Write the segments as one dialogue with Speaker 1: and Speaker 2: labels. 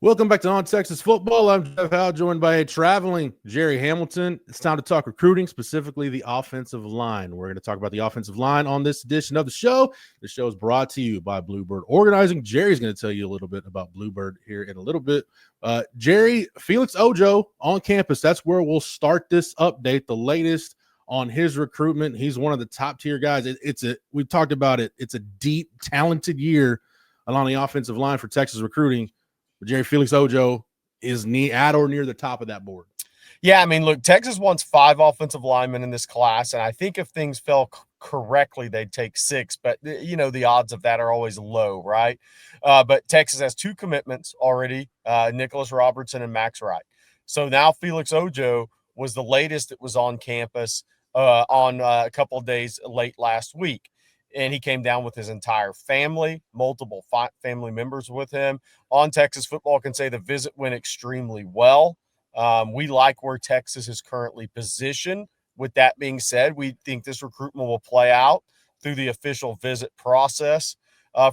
Speaker 1: Welcome back to On Texas Football. I'm Jeff Howe, joined by a traveling Gerry Hamilton. It's time to talk recruiting, specifically the offensive line. We're going to talk about the offensive line on this edition of the show. The show is brought to you by Bluebird Organizing. Gerry's going to tell you a little bit about Bluebird here in a little bit. Gerry, Felix Ojo on campus. That's where we'll start this update, the latest on his recruitment. He's one of the top tier guys. We've talked about it. It's a deep, talented year along the offensive line for Texas recruiting. But Gerry, Felix Ojo is at or near the top of that board.
Speaker 2: Yeah, I mean, look, Texas wants 5 offensive linemen in this class, and I think if things fell correctly, they'd take 6. But, the odds of that are always low, right? But Texas has 2 commitments already, Nicholas Robertson and Max Wright. So now Felix Ojo was the latest that was on campus on a couple of days late last week. And he came down with his entire family, multiple family members with him. On Texas Football can say the visit went extremely well. We like where Texas is currently positioned. With that being said, we think this recruitment will play out through the official visit process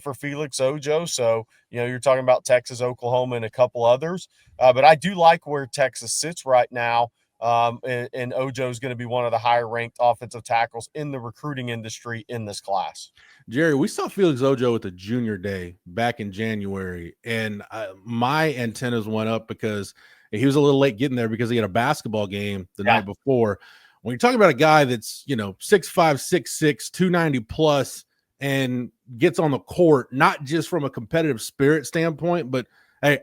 Speaker 2: for Felix Ojo. So, you're talking about Texas, Oklahoma, and a couple others. But I do like where Texas sits right now. And Ojo is going to be one of the higher ranked offensive tackles in the recruiting industry in this class.
Speaker 1: Gerry, we saw Felix Ojo at the junior day back in January, and my antennas went up because he was a little late getting there because he had a basketball game the night before. When you're talking about a guy that's, 6'5", 6'6", 290 plus, and gets on the court, not just from a competitive spirit standpoint, but hey,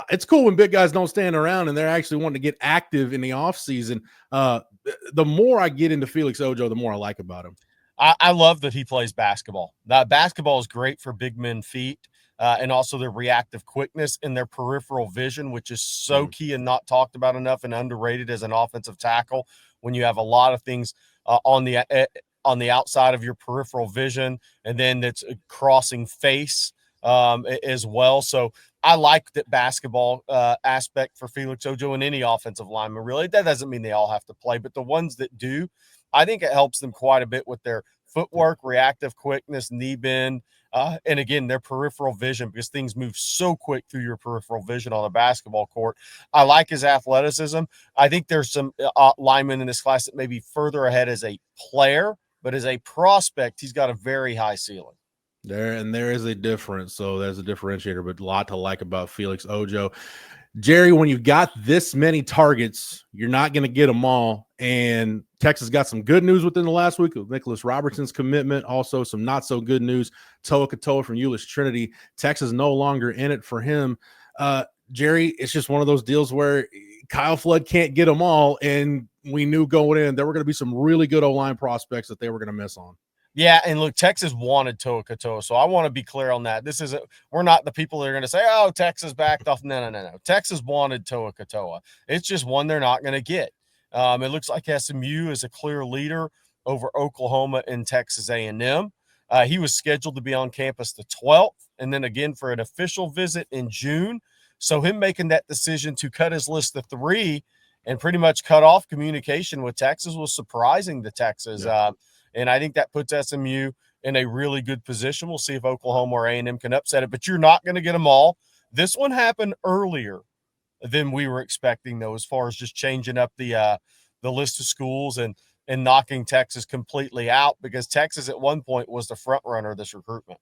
Speaker 1: it's cool when big guys don't stand around and they're actually wanting to get active in the offseason. The more I get into Felix Ojo, the more I like about him.
Speaker 2: I love that he plays basketball. Basketball is great for big men feet and also their reactive quickness and their peripheral vision, which is so key and not talked about enough and underrated as an offensive tackle when you have a lot of things on the outside of your peripheral vision, and then that's crossing face as well. So I like that basketball aspect for Felix Ojo and any offensive lineman. Really, that doesn't mean they all have to play, but the ones that do, I think it helps them quite a bit with their footwork, reactive quickness, knee bend, and again, their peripheral vision, because things move so quick through your peripheral vision on a basketball court. I like his athleticism. I think there's some linemen in this class that may be further ahead as a player, but as a prospect, he's got a very high ceiling.
Speaker 1: There is a difference, so there's a differentiator, but a lot to like about Felix Ojo. Gerry, when you've got this many targets, you're not going to get them all. And Texas got some good news within the last week with Nicholas Robertson's commitment. Also, some not so good news. Toa Katoa from Euless Trinity. Texas no longer in it for him. Gerry, it's just one of those deals where Kyle Flood can't get them all. And we knew going in there were going to be some really good O-line prospects that they were going to miss on.
Speaker 2: Yeah, and look, Texas wanted Toa Katoa, so I want to be clear on that. We're not the people that are going to say, "Oh, Texas backed off." No. Texas wanted Toa Katoa. It's just one they're not going to get. It looks like SMU is a clear leader over Oklahoma and Texas A&M. He was scheduled to be on campus the 12th, and then again for an official visit in June. So him making that decision to cut his list to 3 and pretty much cut off communication with Texas was surprising to Texas. Yeah. And I think that puts SMU in a really good position. We'll see if Oklahoma or A&M can upset it, but you're not going to get them all. This one happened earlier than we were expecting, though, as far as just changing up the list of schools and knocking Texas completely out, because Texas at one point was the front runner of this recruitment.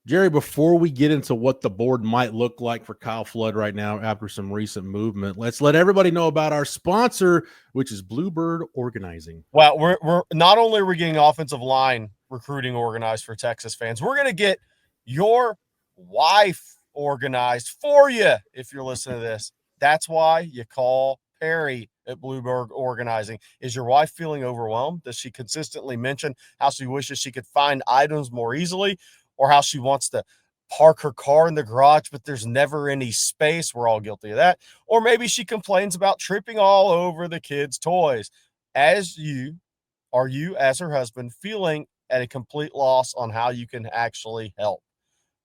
Speaker 1: Gerry, before we get into what the board might look like for Kyle Flood right now after some recent movement, let's let everybody know about our sponsor, which is Bluebird Organizing.
Speaker 2: Well, we're not only are we getting offensive line recruiting organized for Texas fans, we're going to get your wife organized for you if you're listening to this. That's why you call Perry at Bluebird Organizing. Is your wife feeling overwhelmed? Does she consistently mention how she wishes she could find items more easily, or how she wants to park her car in the garage, but there's never any space? We're all guilty of that. Or maybe she complains about tripping all over the kids' toys. Are you, as her husband, feeling at a complete loss on how you can actually help?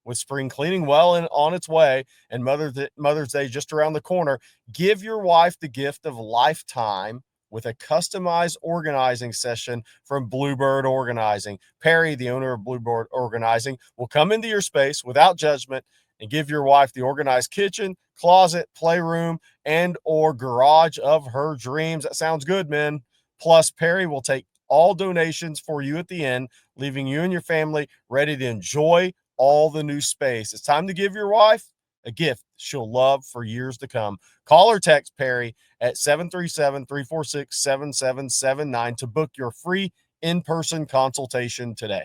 Speaker 2: With spring cleaning well and on its way and Mother's Day just around the corner, give your wife the gift of lifetime with a customized organizing session from Bluebird Organizing. Perry, the owner of Bluebird Organizing, will come into your space without judgment and give your wife the organized kitchen, closet, playroom, and or garage of her dreams. That sounds good, man. Plus, Perry will take all donations for you at the end, leaving you and your family ready to enjoy all the new space. It's time to give your wife a gift she'll love for years to come. Call or text Perry at 737-346-7779 to book your free in-person consultation today.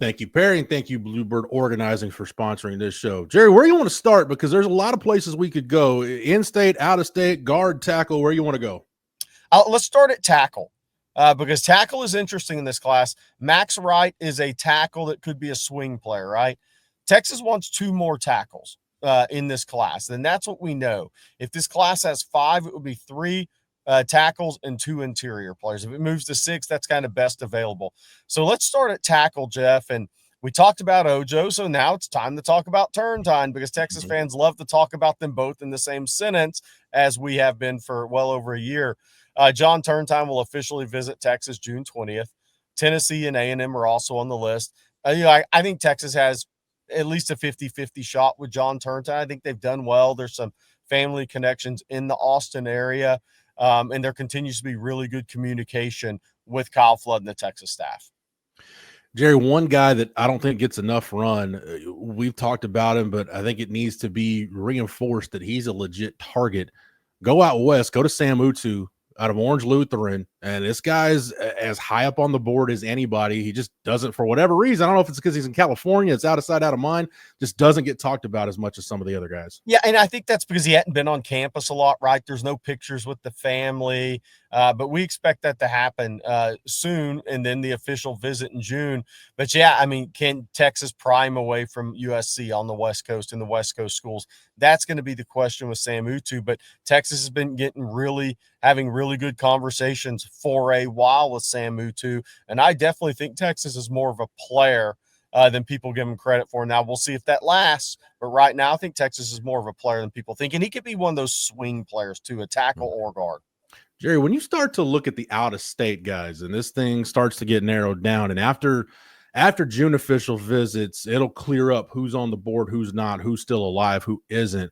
Speaker 1: Thank you, Perry, and thank you, Bluebird Organizing, for sponsoring this show. Jerry, where do you want to start? Because there's a lot of places we could go. In-state, out-of-state, guard, tackle, where you want to go?
Speaker 2: Let's start at tackle because tackle is interesting in this class. Max Wright is a tackle that could be a swing player, right? Texas wants 2 more tackles in this class, and that's what we know. If this class has 5, it would be 3 tackles and 2 interior players. If it moves to 6, that's kind of best available. So let's start at tackle, Jeff. And we talked about Ojo, so now it's time to talk about Turntine because Texas fans love to talk about them both in the same sentence, as we have been for well over a year. John Turntine will officially visit Texas June 20th. Tennessee and A&M are also on the list. I think Texas has at least a 50-50 shot with John Turntine. I think they've done well. There's some family connections in the Austin area. And there continues to be really good communication with Kyle Flood and the Texas staff.
Speaker 1: Jerry, one guy that I don't think gets enough run, we've talked about him, but I think it needs to be reinforced that he's a legit target. Go out west, go to Sam Utu out of Orange Lutheran, and this guy's as high up on the board as anybody. He just doesn't, for whatever reason, I don't know if it's because he's in California, it's out of sight, out of mind, just doesn't get talked about as much as some of the other guys.
Speaker 2: Yeah, and I think that's because he hadn't been on campus a lot, right? There's no pictures with the family, but we expect that to happen soon, and then the official visit in June. But yeah, I mean, can Texas prime away from USC on the West Coast in the West Coast schools? That's going to be the question with Sam Utu, but Texas has been having really good conversations for a while with Sam Utu, and I definitely think Texas is more of a player than people give him credit for. Now, we'll see if that lasts, but right now I think Texas is more of a player than people think, and he could be one of those swing players too, a tackle or guard.
Speaker 1: Jerry, when you start to look at the out-of-state guys, and this thing starts to get narrowed down, and after June official visits, it'll clear up who's on the board, who's not, who's still alive, who isn't.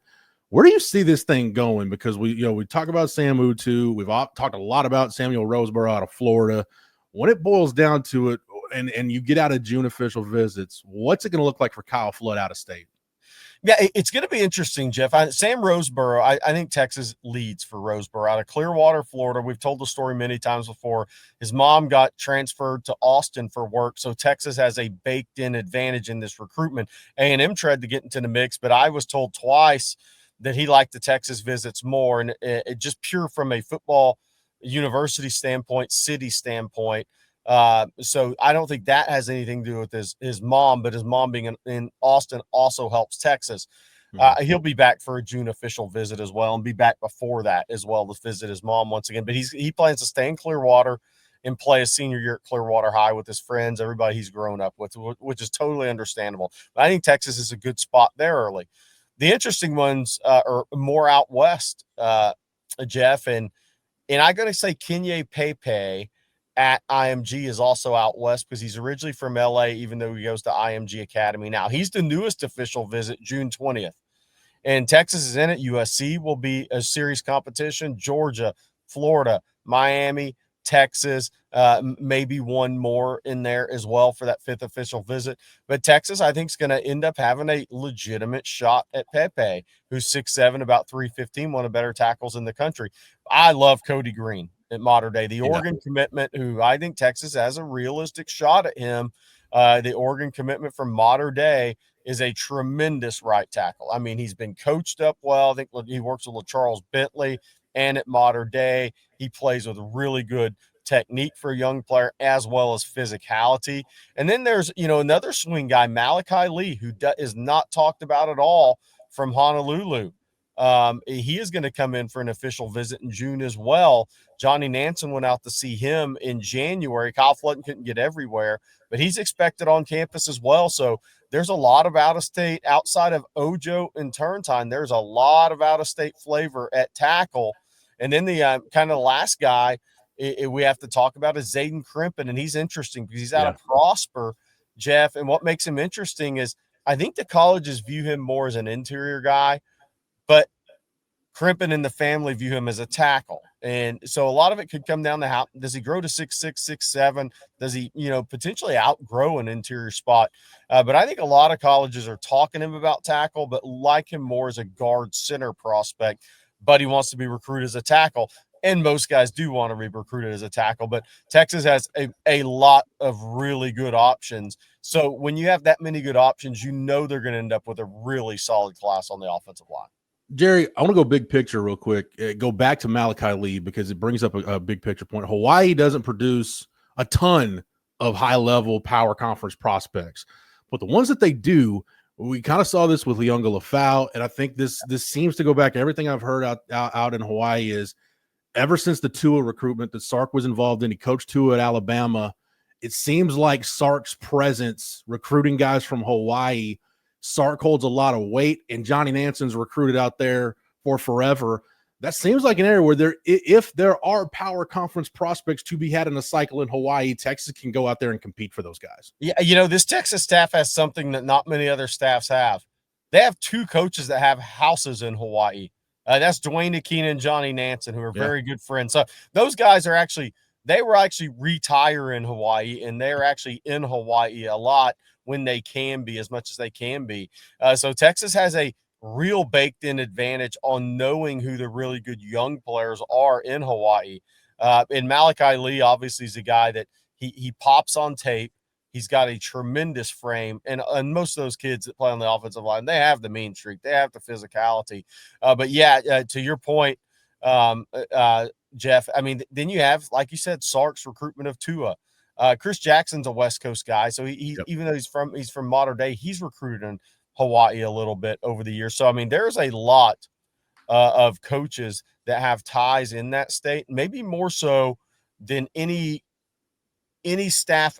Speaker 1: Where do you see this thing going? Because we talk about Sam Utu, we've talked a lot about Samuel Roseborough out of Florida. When it boils down to it, and you get out of June official visits, what's it going to look like for Kyle Flood out of state?
Speaker 2: Yeah, it's going to be interesting, Jeff. Sam Roseborough, I think Texas leads for Roseborough out of Clearwater, Florida. We've told the story many times before. His mom got transferred to Austin for work, so Texas has a baked-in advantage in this recruitment. A&M tried to get into the mix, but I was told twice that he liked the Texas visits more, and it just pure from a football university standpoint, city standpoint. So I don't think that has anything to do with his mom, but his mom being in Austin also helps Texas. He'll be back for a June official visit as well, and be back before that as well to visit his mom once again. But he plans to stay in Clearwater and play his senior year at Clearwater High with his friends, everybody he's grown up with, which is totally understandable. But I think Texas is a good spot there early. The interesting ones are more out west, Jeff, and I'm going to say Kenye Pepe at IMG is also out west because he's originally from LA, even though he goes to IMG Academy now. He's the newest official visit, June 20th. And Texas is in it. USC will be a serious competition. Georgia, Florida, Miami, Texas, maybe one more in there as well for that 5th official visit. But Texas, I think, is going to end up having a legitimate shot at Pepe, who's 6'7", about 315, one of the better tackles in the country. I love Cody Green at Mater Dei. The Oregon commitment, who I think Texas has a realistic shot at him. The Oregon commitment from Mater Dei is a tremendous right tackle. I mean, he's been coached up well. I think he works with Charles Bentley and at Mater Dei. He plays with really good technique for a young player as well as physicality. And then there's, another swing guy, Malachi Lee, who is not talked about at all from Honolulu. He is going to come in for an official visit in June as well. Johnny Nansen went out to see him in January. Kyle Flood couldn't get everywhere, but he's expected on campus as well. So there's a lot of out-of-state outside of Ojo and Turntine. There's a lot of out-of-state flavor at tackle. And then the kind of last guy we have to talk about is Zayden Crimpin, and he's interesting because he's out of Prosper, Jeff. And what makes him interesting is I think the colleges view him more as an interior guy, but Crimpin and the family view him as a tackle. And so a lot of it could come down to how does he grow to 6'6", 6'7"? Does he, potentially outgrow an interior spot? But I think a lot of colleges are talking to him about tackle, but like him more as a guard center prospect. But he wants to be recruited as a tackle. And most guys do want to be recruited as a tackle, but Texas has a lot of really good options. So when you have that many good options, they're going to end up with a really solid class on the offensive line.
Speaker 1: Jerry, I want to go big picture real quick. Go back to Malachi Lee because it brings up a big picture point. Hawaii doesn't produce a ton of high-level power conference prospects, but the ones that they do, we kind of saw this with Leonga Lafau, and I think this seems to go back to everything I've heard out in Hawaii is ever since the Tua recruitment that Sark was involved in, he coached Tua at Alabama. It seems like Sark's presence recruiting guys from Hawaii, Sark holds a lot of weight, and Johnny Nanson's recruited out there for forever. That seems like an area where if there are power conference prospects to be had in a cycle in Hawaii, Texas can go out there and compete for those guys.
Speaker 2: Yeah, this Texas staff has something that not many other staffs have. They have two coaches that have houses in Hawaii. That's Dwayne Akina and Johnny Nanson, who are very good friends. So those guys were actually retire in Hawaii, and they're actually in Hawaii a lot when they can be, as much as they can be. So Texas has a real baked-in advantage on knowing who the really good young players are in Hawaii. And Malachi Lee, obviously, is a guy that he pops on tape. He's got a tremendous frame, and most of those kids that play on the offensive line, they have the mean streak. They have the physicality. But, to your point, Jeff, I mean, then you have, like you said, Sark's recruitment of Tua. Chris Jackson's a West Coast guy, so even though he's from modern day, he's recruited in Hawaii a little bit over the years. So I mean, there's a lot of coaches that have ties in that state, maybe more so than any staff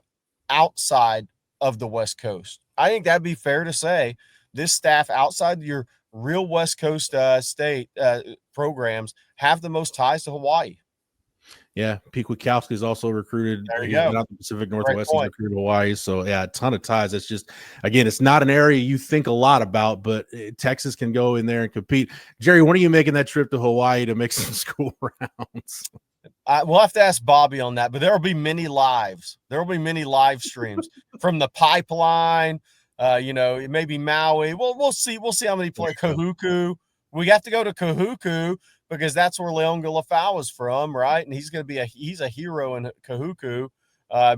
Speaker 2: outside of the West Coast. I think that'd be fair to say. This staff outside your real West Coast state programs have the most ties to Hawaii.
Speaker 1: Yeah, Pete Witkowski is also recruited.
Speaker 2: There you go.
Speaker 1: Not the Pacific Northwest, he's recruited Hawaii. So, yeah, a ton of ties. It's just, again, it's not an area you think a lot about, but Texas can go in there and compete. Jerry, when are you making that trip to Hawaii to make some school rounds?
Speaker 2: We'll have to ask Bobby on that, but there will be many lives. There will be many live streams from the pipeline. Maybe Maui. We'll see. We'll see how many play Kahuku. We have to go to Kahuku because that's where Leonga Lafau is from, right? And he's going to be he's a hero in Kahuku,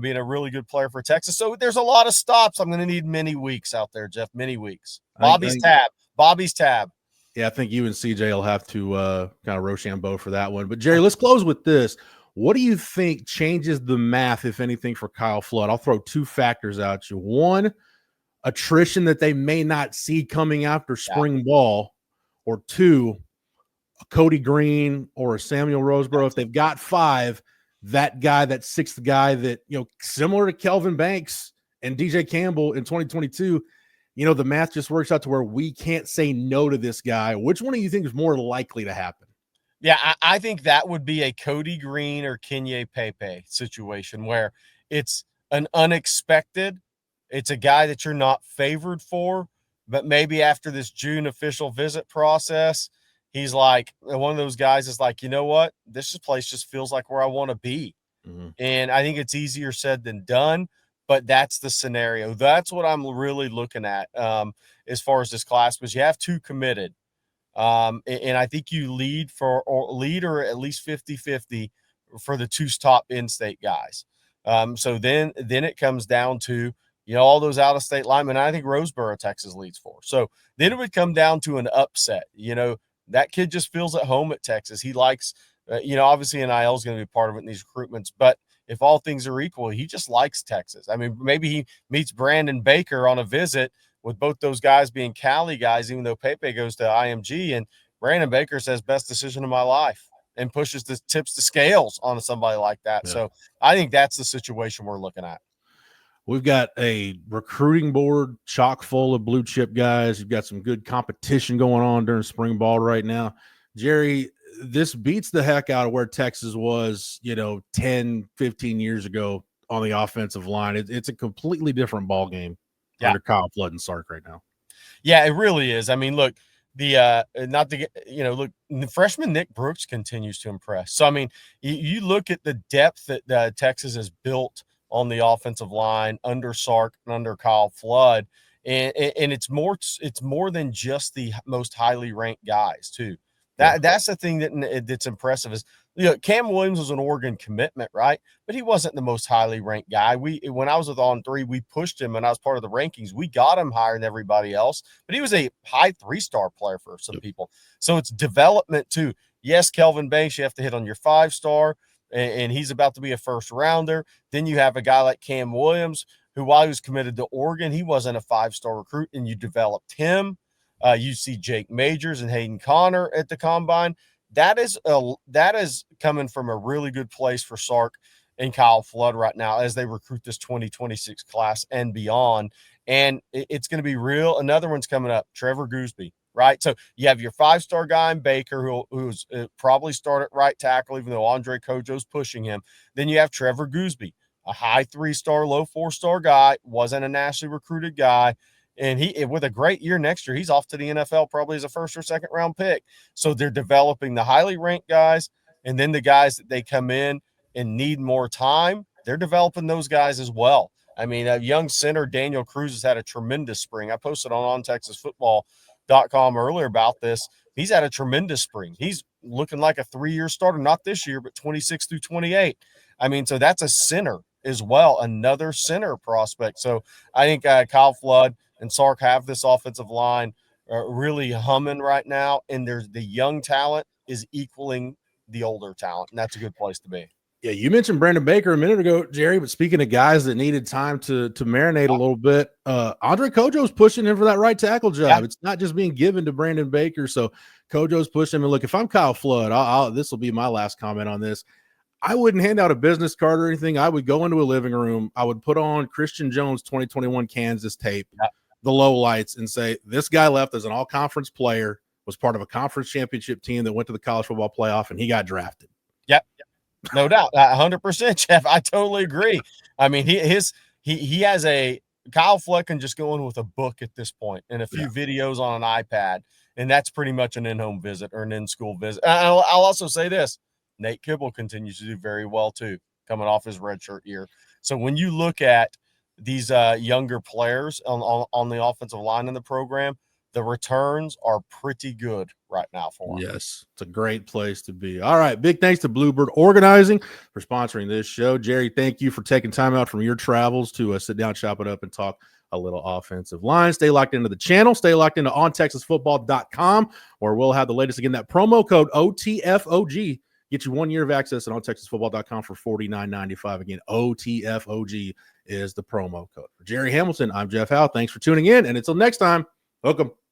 Speaker 2: being a really good player for Texas. So there's a lot of stops. I'm going to need many weeks out there, Jeff. Many weeks. Bobby's tab.
Speaker 1: Yeah, I think you and CJ will have to kind of Rochambeau for that one. But Jerry, let's close with this. What do you think changes the math, if anything, for Kyle Flood? I'll throw two factors at you. One, attrition that they may not see coming after spring ball, or two, a Cody Green or a Samuel Roseboro. If they've got five, that guy, that sixth guy that, similar to Kelvin Banks and DJ Campbell in 2022, the math just works out to where we can't say no to this guy. Which one do you think is more likely to happen?
Speaker 2: Yeah, I think that would be a Cody Green or Kenye Pepe situation where it's an unexpected. It's a guy that you're not favored for, but maybe after this June official visit process, he's like one of those guys is like, you know what? This place just feels like where I want to be. Mm-hmm. And I think it's easier said than done, but that's the scenario. That's what I'm really looking at as far as this class, because you have two committed. And I think you lead or at least 50-50 for the two top in-state guys. So then it comes down to, all those out-of-state linemen. I think Roseboro, Texas leads for. So then it would come down to an upset. That kid just feels at home at Texas. He likes, obviously NIL is going to be part of it in these recruitments, but if all things are equal, he just likes Texas. I mean, maybe he meets Brandon Baker on a visit with both those guys being Cali guys, even though Pepe goes to IMG, and Brandon Baker says best decision of my life and tips the scales on somebody like that. Yeah. So I think that's the situation we're looking at.
Speaker 1: We've got a recruiting board chock full of blue chip guys. You've got some good competition going on during spring ball right now. Jerry, this beats the heck out of where Texas was, 10, 15 years ago on the offensive line. It's a completely different ball game. under Kyle Flood and Sark right now.
Speaker 2: Yeah, it really is. I mean, look, not to get, look, the freshman Nick Brooks continues to impress. So, I mean, you look at the depth that Texas has built on the offensive line under Sark and under Kyle Flood, and it's more than just the most highly ranked guys too. That's the thing that's impressive is, Cam Williams was an Oregon commitment, right? But he wasn't the most highly ranked guy. When I was with On3, we pushed him and I was part of the rankings. We got him higher than everybody else, but he was a high 3-star player for some people. So it's development too. Yes, Kelvin Banks, you have to hit on your 5-star, and he's about to be a first rounder. Then you have a guy like Cam Williams, who, while he was committed to Oregon, he wasn't a 5-star recruit, and you developed him. You see Jake Majors and Hayden Connor at the combine. That is coming from a really good place for Sark and Kyle Flood right now as they recruit this 2026 class and beyond. And it's going to be real. Another one's coming up, Trevor Gooseby, right? So you have your 5-star guy in Baker, who's probably start at right tackle, even though Andre Kojo's pushing him. Then you have Trevor Gooseby, a high 3-star, low 4-star guy, wasn't a nationally recruited guy. And he, with a great year next year, he's off to the NFL probably as a 1st or 2nd round pick. So they're developing the highly ranked guys, and then the guys that they come in and need more time, they're developing those guys as well. I mean, a young center, Daniel Cruz, has had a tremendous spring. I posted on ontexasfootball.com earlier about this. He's had a tremendous spring. He's looking like a 3-year starter, not this year, but 26 through 28. I mean, so that's a center as well, another center prospect. So I think Kyle Flood and Sark have this offensive line really humming right now, and the young talent is equaling the older talent, and that's a good place to be.
Speaker 1: Yeah, you mentioned Brandon Baker a minute ago, Jerry, but speaking of guys that needed time to marinate a little bit, Andre Kojo's pushing him for that right tackle job. Yeah. It's not just being given to Brandon Baker, so Kojo's pushing him. And look, if I'm Kyle Flood, this will be my last comment on this. I wouldn't hand out a business card or anything. I would go into a living room. I would put on Christian Jones 2021 Kansas tape, the lowlights, and say, this guy left as an all-conference player, was part of a conference championship team that went to the college football playoff, and he got drafted.
Speaker 2: Yep. No doubt. 100%, Jeff. I totally agree. I mean, he has a – Kyle Flood can just go in with a book at this point and a few videos on an iPad, and that's pretty much an in-home visit or an in-school visit. I'll also say this. Nate Kibble continues to do very well, too, coming off his redshirt year. So when you look at these younger players on the offensive line in the program, the returns are pretty good right now for them.
Speaker 1: Yes, it's a great place to be. All right, big thanks to Bluebird Organizing for sponsoring this show. Jerry, thank you for taking time out from your travels to sit down, chop it up, and talk a little offensive line. Stay locked into the channel. Stay locked into ontexasfootball.com, where we'll have the latest. Again, that promo code OTFOG. Get you 1 year of access at ontexasfootball.com for $49.95. Again, OTFOG is the promo code. For Gerry Hamilton, I'm Jeff Howe. Thanks for tuning in, and until next time, welcome.